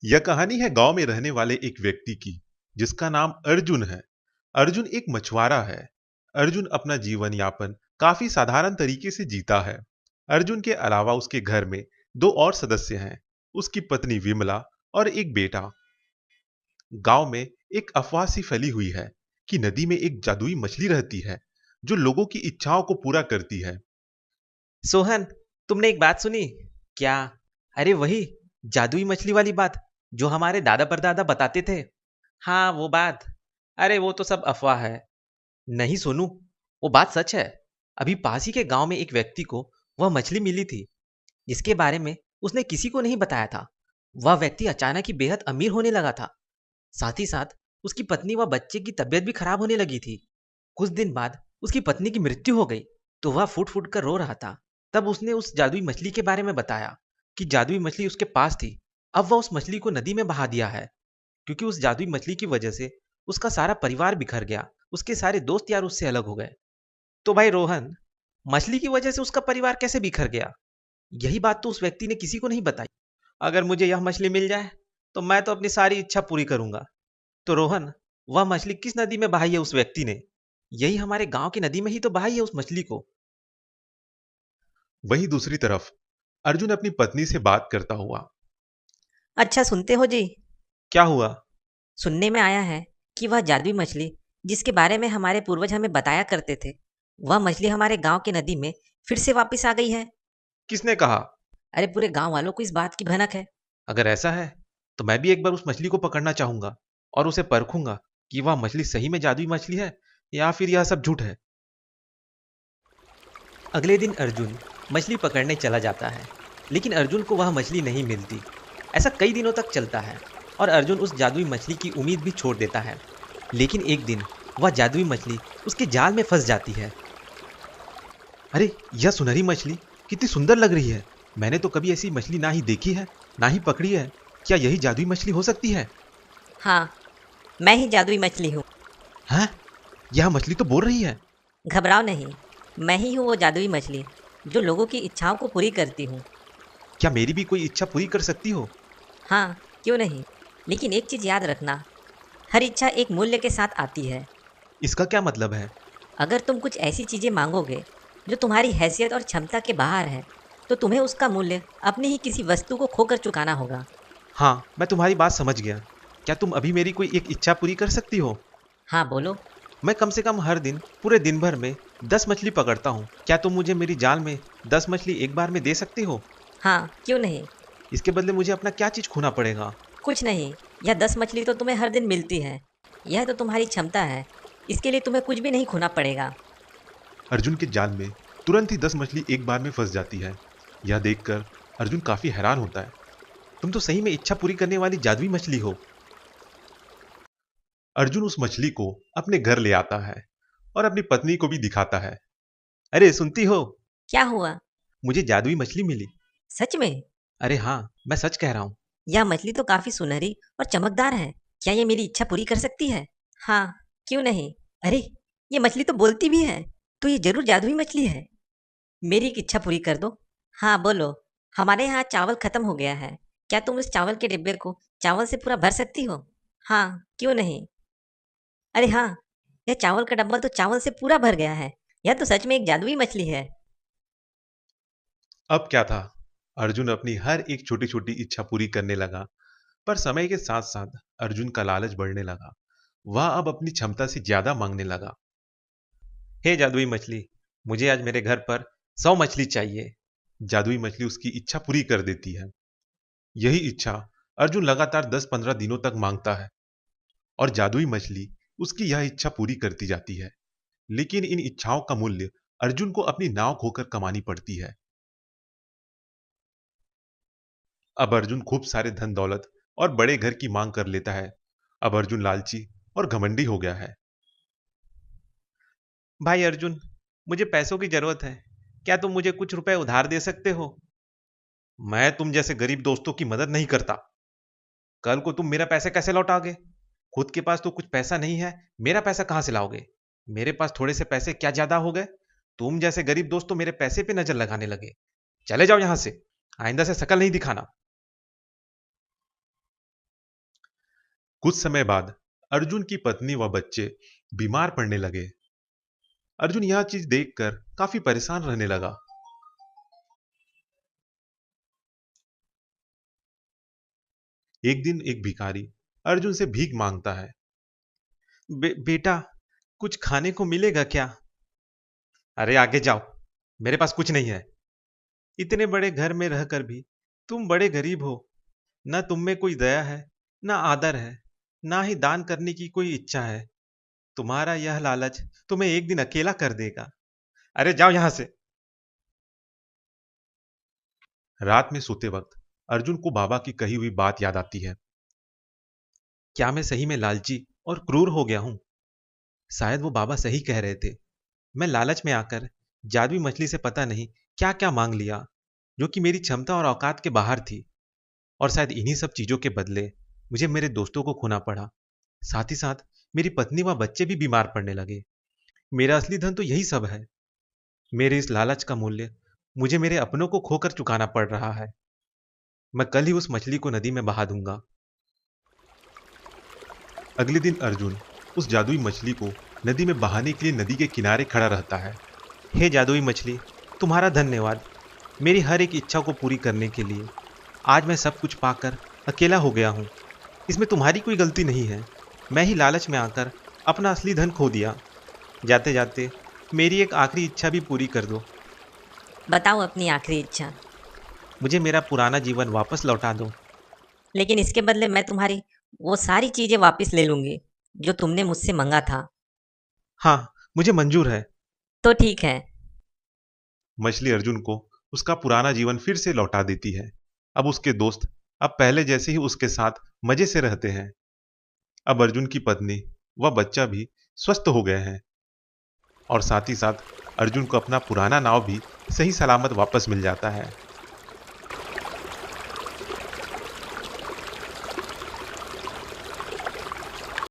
यह कहानी है गांव में रहने वाले एक व्यक्ति की, जिसका नाम अर्जुन है। अर्जुन एक मछुआरा है। अर्जुन अपना जीवन यापन काफी साधारण तरीके से जीता है। अर्जुन के अलावा उसके घर में दो और सदस्य हैं, उसकी पत्नी विमला और एक बेटा। गांव में एक अफवाह सी फैली हुई है कि नदी में एक जादुई मछली रहती है, जो लोगों की इच्छाओं को पूरा करती है। सोहन, तुमने एक बात सुनी क्या? अरे वही जादुई मछली वाली बात जो हमारे दादा परदादा बताते थे। हाँ, वो बात। अरे वो तो सब अफवाह है। नहीं सोनू, वो बात सच है। अभी पास ही के गांव में एक व्यक्ति को वह मछली मिली थी, जिसके बारे में उसने किसी को नहीं बताया था। वह व्यक्ति अचानक ही बेहद अमीर होने लगा था। साथ ही साथ उसकी पत्नी व बच्चे की तबीयत भी खराब होने लगी थी। कुछ दिन बाद उसकी पत्नी की मृत्यु हो गई, तो वह फूट फूट कर रो रहा था। तब उसने उस जादुई मछली के बारे में बताया कि जादुई मछली उसके पास थी। अब वह उस मछली को नदी में बहा दिया है, क्योंकि उस जादुई मछली की वजह से उसका सारा परिवार बिखर गया। उसके सारे दोस्त यार उससे अलग हो गए। तो भाई रोहन, मछली की वजह से उसका परिवार कैसे बिखर गया? यही बात तो उस व्यक्ति ने किसी को नहीं बताई। अगर मुझे यह मछली मिल जाए तो मैं तो अपनी सारी इच्छा पूरी करूंगा। तो रोहन, वह मछली किस नदी में बहाई है उस व्यक्ति ने? यही हमारे गांव की नदी में ही तो बहाई है उस मछली को। वहीं दूसरी तरफ अर्जुन अपनी पत्नी से बात करता हुआ। अच्छा सुनते हो जी। क्या हुआ? सुनने में आया है कि वह जादुई मछली जिसके बारे में हमारे पूर्वज हमें बताया करते थे, वह मछली हमारे गांव की नदी में फिर से वापस आ गई है। किसने कहा? अरे पूरे गांव वालों को इस बात की भनक है। अगर ऐसा है तो मैं भी एक बार उस मछली को पकड़ना चाहूंगा और उसे परखूंगा कि वह मछली सही में जादुई मछली है या फिर यह सब झूठ है। अगले दिन अर्जुन मछली पकड़ने चला जाता है, लेकिन अर्जुन को वह मछली नहीं मिलती। ऐसा कई दिनों तक चलता है और अर्जुन उस जादुई मछली की उम्मीद भी छोड़ देता है। लेकिन एक दिन वह जादुई मछली उसके जाल में फंस जाती है। अरे यह सुनहरी मछली कितनी सुंदर लग रही है। मैंने तो कभी ऐसी मछली ना ही देखी है, ना ही पकड़ी है। क्या यही जादुई मछली हो सकती है? हाँ, मैं ही जादुई मछली हूँ। हैं? यह मछली तो बोल रही है। घबराओ नहीं, मैं ही हूँ वो जादुई मछली जो लोगों की इच्छाओं को पूरी करती हूँ। क्या मेरी भी कोई इच्छा पूरी कर सकती हो? हाँ, क्यों नहीं। लेकिन एक चीज़ याद रखना, हर इच्छा एक मूल्य के साथ आती है। इसका क्या मतलब है? अगर तुम कुछ ऐसी चीज़ें मांगोगे जो तुम्हारी हैसियत और क्षमता के बाहर है, तो तुम्हें उसका मूल्य अपनी ही किसी वस्तु को खोकर चुकाना होगा। हाँ, मैं तुम्हारी बात समझ गया। क्या तुम अभी मेरी कोई एक इच्छा पूरी कर सकती हो? हाँ बोलो। मैं कम से कम हर दिन पूरे दिन भर में 10 मछली पकड़ता हूँ। क्या तुम मुझे मेरी जाल में 10 मछली एक बार में दे सकती हो? हाँ, क्यों नहीं। इसके बदले मुझे अपना क्या चीज़ खोना पड़ेगा? कुछ नहीं, यह 10 मछली तो तुम्हें हर दिन मिलती है। यह तो तुम्हारी क्षमता है, इसके लिए तुम्हें कुछ भी नहीं खोना पड़ेगा। अर्जुन के जाल में तुरंत ही 10 मछली एक बार में फंस जाती है। यह देखकर अर्जुन काफी हैरान होता है। तुम तो सही में इच्छा पूरी करने वाली जादुई मछली हो। अर्जुन उस मछली को अपने घर ले आता है और अपनी पत्नी को भी दिखाता है। अरे सुनती हो? क्या हुआ? मुझे जादुई मछली मिली। सच में? अरे हाँ, मैं सच कह रहा हूँ। यह मछली तो काफी सुनहरी और चमकदार है। क्या ये मेरी इच्छा पूरी कर सकती है? हाँ, क्यों नहीं। अरे, ये मछली तो बोलती भी है, तो ये जरूर जादुई मछली है। मेरी एक इच्छा पूरी कर दो। हाँ बोलो। हमारे यहाँ चावल खत्म हो गया है, क्या तुम इस चावल के डिब्बे को चावल से पूरा भर सकती हो? हाँ, क्यों नहीं। अरे हाँ, यह चावल का डब्बा तो चावल से पूरा भर गया है। यह तो सच में एक जादुई मछली है। अब क्या था, अर्जुन अपनी हर एक छोटी छोटी इच्छा पूरी करने लगा। पर समय के साथ साथ अर्जुन का लालच बढ़ने लगा। वह अब अपनी क्षमता से ज्यादा मांगने लगा। हे जादुई मछली, मुझे आज मेरे घर पर 100 मछली चाहिए। जादुई मछली उसकी इच्छा पूरी कर देती है। यही इच्छा अर्जुन लगातार 10-15 दिनों तक मांगता है और जादुई मछली उसकी यह इच्छा पूरी करती जाती है। लेकिन इन इच्छाओं का मूल्य अर्जुन को अपनी नाव खोकर कमानी पड़ती है। अब अर्जुन खूब सारे धन दौलत और बड़े घर की मांग कर लेता है। अब अर्जुन लालची और घमंडी हो गया है। भाई अर्जुन, मुझे पैसों की जरूरत है। क्या तुम मुझे कुछ रुपए उधार दे सकते हो? मैं तुम जैसे गरीब दोस्तों की मदद नहीं करता। कल को तुम मेरा पैसे कैसे लौटाओगे? खुद के पास तो कुछ पैसा नहीं है, मेरा पैसा कहां से लाओगे? मेरे पास थोड़े से पैसे क्या ज्यादा हो गए? तुम जैसे गरीब दोस्त तो मेरे पैसे पे नजर लगाने लगे। चले जाओ यहां से। आइंदा से शकल नहीं दिखाना। कुछ समय बाद अर्जुन की पत्नी व बच्चे बीमार पड़ने लगे। अर्जुन यह चीज देखकर काफी परेशान रहने लगा। एक दिन एक भिखारी अर्जुन से भीख मांगता है। बेटा, कुछ खाने को मिलेगा क्या? अरे आगे जाओ, मेरे पास कुछ नहीं है। इतने बड़े घर में रहकर भी तुम बड़े गरीब हो। ना तुम में कोई दया है, ना आदर है, ना ही दान करने की कोई इच्छा है। तुम्हारा यह लालच तुम्हें एक दिन अकेला कर देगा। अरे जाओ यहां से। रात में सोते वक्त अर्जुन को बाबा की कही हुई बात याद आती है। क्या मैं सही में लालची और क्रूर हो गया हूं? शायद वो बाबा सही कह रहे थे। मैं लालच में आकर जादुई मछली से पता नहीं क्या क्या मांग लिया, जो कि मेरी क्षमता और औकात के बाहर थी। और शायद इन्हीं सब चीजों के बदले मुझे मेरे दोस्तों को खोना पड़ा। साथ ही साथ मेरी पत्नी व बच्चे भी बीमार पड़ने लगे। मेरा असली धन तो यही सब है। मेरे इस लालच का मूल्य मुझे मेरे अपनों को खोकर चुकाना पड़ रहा है। मैं कल ही उस मछली को नदी में बहा दूंगा। अगले दिन अर्जुन उस जादुई मछली को नदी में बहाने के लिए नदी के किनारे खड़ा रहता है। हे जादुई मछली, तुम्हारा धन्यवाद मेरी हर एक इच्छा को पूरी करने के लिए। आज मैं सब कुछ पाकर अकेला हो गया हूँ। इसमें तुम्हारी कोई गलती नहीं है। मैं ही लालच में आकर अपना असली धन खो दिया। जाते जाते मेरी एक आखिरी इच्छा भी पूरी कर दो। बताओ अपनी आखिरी इच्छा। मुझे मेरा पुराना जीवन वापस लौटा दो। लेकिन इसके बदले मैं तुम्हारी वो सारी चीजें वापस ले लूंगी जो तुमने मुझसे मंगा था। हाँ, मुझे मंजूर है। तो ठीक है। मछली अर्जुन को उसका पुराना जीवन फिर से लौटा देती है। अब उसके दोस्त अब पहले जैसे ही उसके साथ मजे से रहते हैं। अब अर्जुन की पत्नी व बच्चा भी स्वस्थ हो गए हैं और साथ ही साथ अर्जुन को अपना पुराना नाव भी सही सलामत वापस मिल जाता है।